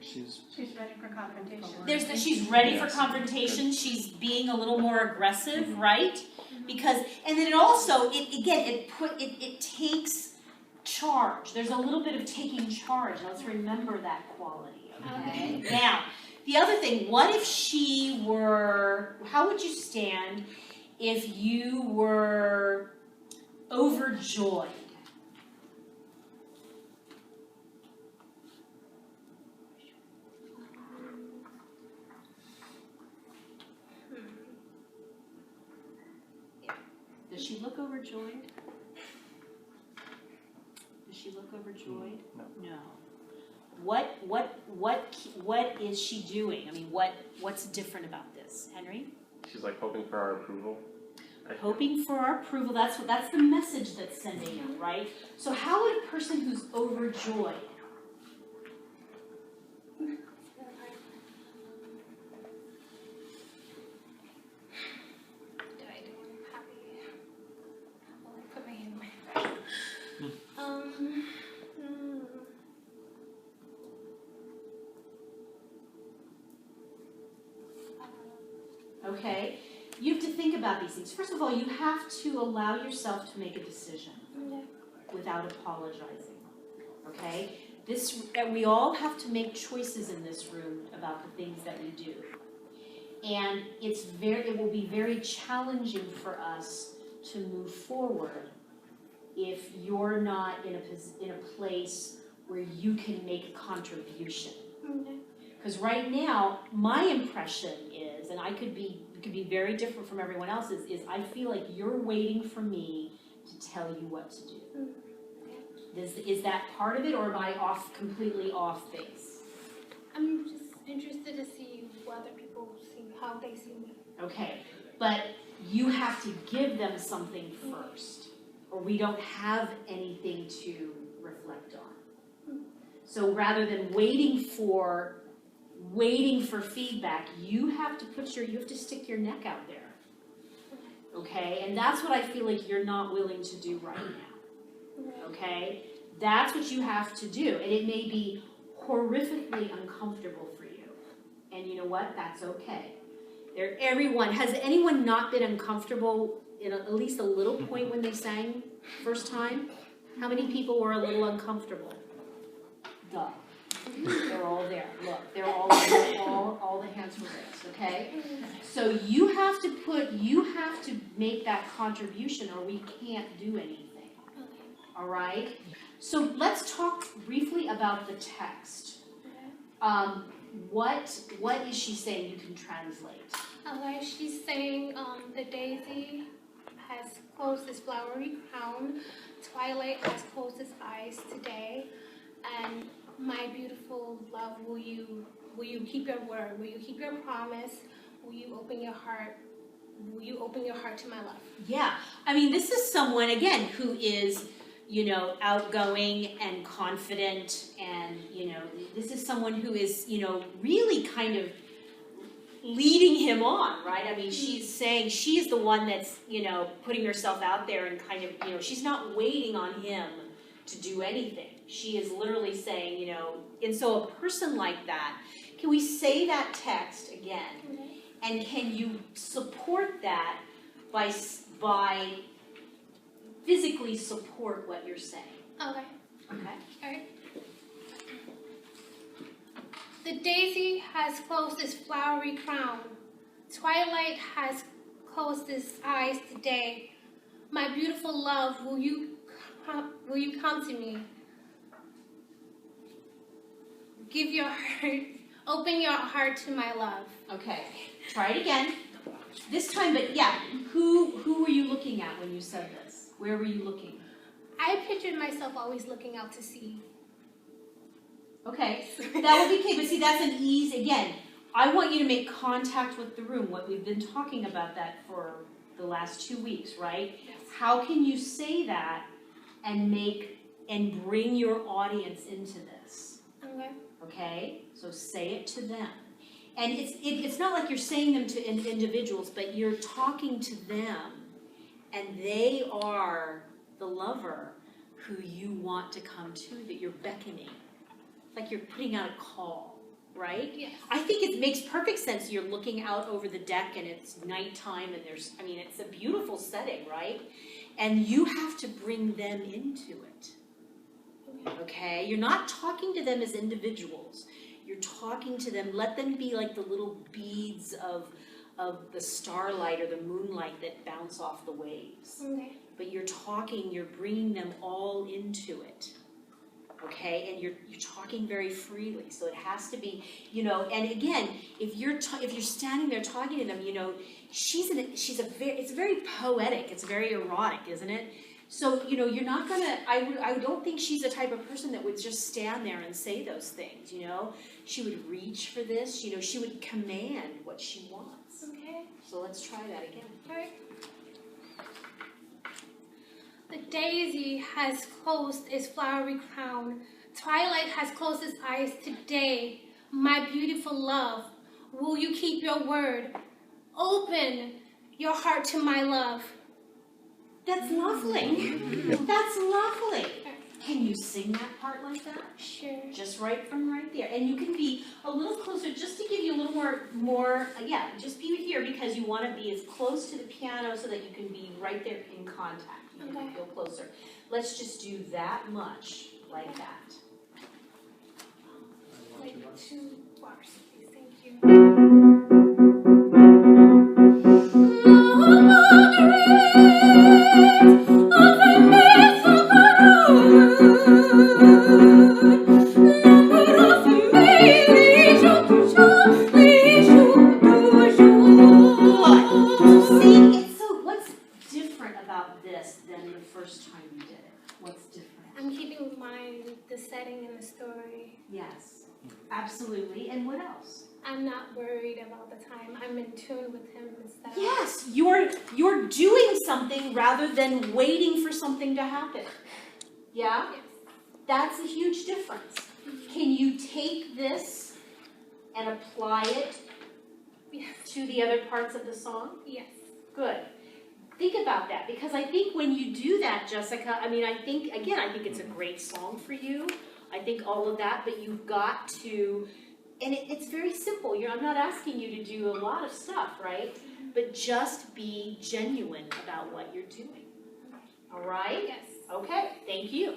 She's ready for confrontation. She's ready for confrontation. She's being a little more aggressive, right? Because, and then it also, it takes charge. There's a little bit of taking charge. Let's remember that quality, okay? Now, the other thing, what if she were, how would you stand if you were overjoyed? Does she look overjoyed? Does she look overjoyed? No. What is she doing? I mean, what's different about this, Henry? She's like hoping for our approval. Hoping for our approval. That's the message that's sending out, right? So how would a person who's overjoyed? Okay, you have to think about these things. First of all, you have to allow yourself to make a decision without apologizing. Okay, we all have to make choices in this room about the things that we do, and it will be very challenging for us to move forward if you're not in a place where you can make a contribution. Because right now, my impression is, and it could be very different from everyone else's, is I feel like you're waiting for me to tell you what to do. Is that part of it, or am I completely off base? I'm just interested to see what other people see, how they see me. Okay, but you have to give them something first, or we don't have anything to reflect on. So rather than waiting for feedback, you have to stick your neck out there. Okay? And that's what I feel like you're not willing to do right now. Okay? That's what you have to do. And it may be horrifically uncomfortable for you. And you know what? That's okay. Has anyone not been uncomfortable in at least a little point when they sang first time? How many people were a little uncomfortable? Duh. They're all there. Look, all the hands were raised, okay? So you have to make that contribution, or we can't do anything. All right? So let's talk briefly about the text. What is she saying you can translate? Okay, she's saying the daisy has closed its flowery crown, twilight has closed its eyes today, and my beautiful love, will you keep your word? Will you keep your promise? Will you open your heart? Will you open your heart to my love? Yeah. I mean, this is someone, again, who is, outgoing and confident, and, this is someone who is, really kind of leading him on, right? I mean, she's saying she's the one that's, putting herself out there and kind of, she's not waiting on him to do anything. She is literally saying, and so a person like that, can we say that text again? And can you support that by physically support what you're saying? Okay. Okay. All right. The daisy has closed its flowery crown. Twilight has closed its eyes today. My beautiful love, will you come to me? Give your heart, open your heart to my love. Okay, try it again. This time, but yeah, who were you looking at when you said this? Where were you looking? I pictured myself always looking out to sea. Okay, that would be okay, but see, that's an ease. Again, I want you to make contact with the room. What we've been talking about that for the last 2 weeks, right? Yes. How can you say that and bring your audience into this? Okay. Okay, so say it to them. And it's not like you're saying them to individuals, but you're talking to them, and they are the lover who you want to come to, that you're beckoning. It's like you're putting out a call. right? Yes. I think it makes perfect sense. You're looking out over the deck and it's nighttime and it's a beautiful setting, right? And you have to bring them into it, okay? You're not talking to them as individuals. You're talking to them, let them be like the little beads of the starlight or the moonlight that bounce off the waves. Okay. But you're bringing them all into it. Okay, and you're talking very freely, so it has to be, and again, if you're standing there talking to them, it's very poetic, it's very erotic, isn't it? So, you're not gonna, I don't think she's the type of person that would just stand there and say those things, She would reach for this, she would command what she wants. Okay. So let's try that again. Alright. The daisy has closed its flowery crown. Twilight has closed its eyes today. My beautiful love, will you keep your word? Open your heart to my love. That's lovely. That's lovely. Can you sing that part like that? Sure. Just right from right there. And you can be a little closer just to give you a little more, just be here because you want to be as close to the piano so that you can be right there in contact. You can feel closer. Let's just do that much like that. Like 2 bars, please. Thank you. What's different about this than the first time you did it? What's different? I'm keeping in mind the setting and the story. Yes, absolutely. And what else? I'm not worried about the time. I'm in tune with him instead of... Yes, you're doing something rather than waiting for something to happen. Yeah? Yes. That's a huge difference. Can you take this and apply it Yes. to the other parts of the song? Yes. Good. Think about that, because I think when you do that, Jessica, I think it's a great song for you. I think all of that, but you've got to, and it's very simple. I'm not asking you to do a lot of stuff, right? But just be genuine about what you're doing. All right? Yes. Okay, thank you.